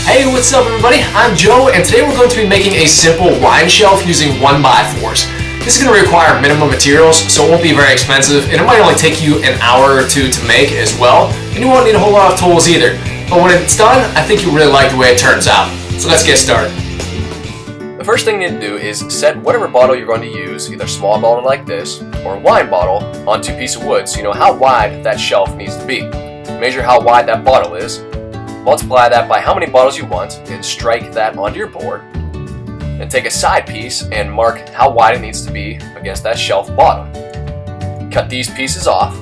Hey, what's up everybody? I'm Joe, and today we're going to be making a simple wine shelf using 1x4s. This is going to require minimum materials, so it won't be very expensive, and it might only take you an hour or two to make as well, and you won't need a whole lot of tools either. But when it's done, I think you'll really like the way it turns out. So let's get started. The first thing you need to do is set whatever bottle you're going to use, either a small bottle like this or a wine bottle, onto a piece of wood so you know how wide that shelf needs to be. Measure how wide that bottle is, multiply that by how many bottles you want, and strike that onto your board. Then take a side piece and mark how wide it needs to be against that shelf bottom. Cut these pieces off.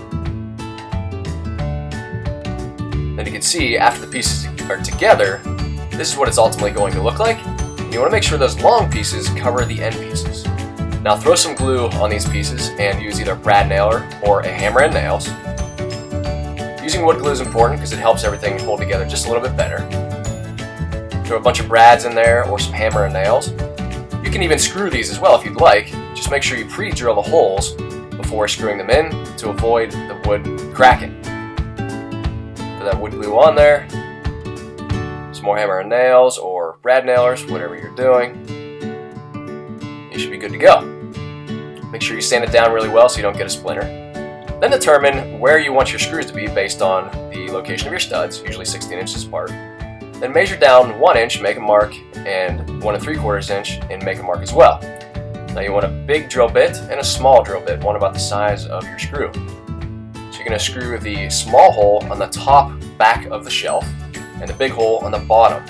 Then you can see after the pieces are together, this is what it's ultimately going to look like. You want to make sure those long pieces cover the end pieces. Now throw some glue on these pieces and use either a brad nailer or a hammer and nails. Using wood glue is important because it helps everything hold together just a little bit better. Throw a bunch of brads in there or some hammer and nails. You can even screw these as well if you'd like. Just make sure you pre-drill the holes before screwing them in to avoid the wood cracking. Put that wood glue on there. Some more hammer and nails or brad nailers, whatever you're doing. You should be good to go. Make sure you sand it down really well so you don't get a splinter. Then determine where you want your screws to be based on the location of your studs, usually 16 inches apart. Then measure down 1 inch, make a mark, and 1 3/4 inch and make a mark as well. Now you want a big drill bit and a small drill bit, one about the size of your screw. So you're going to screw the small hole on the top back of the shelf and the big hole on the bottom.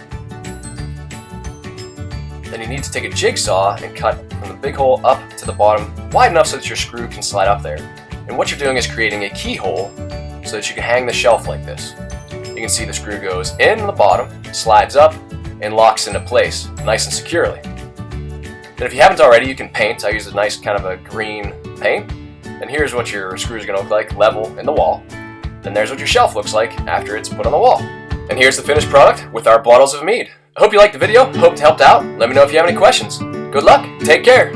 Then you need to take a jigsaw and cut from the big hole up to the bottom wide enough so that your screw can slide up there. And what you're doing is creating a keyhole so that you can hang the shelf like this. You can see the screw goes in the bottom, slides up, and locks into place nice and securely. Then if you haven't already, you can paint. I use a nice kind of a green paint. And here's what your screw is going to look like, level in the wall. Then there's what your shelf looks like after it's put on the wall. And here's the finished product with our bottles of mead. I hope you liked the video, hope it helped out. Let me know if you have any questions. Good luck, take care.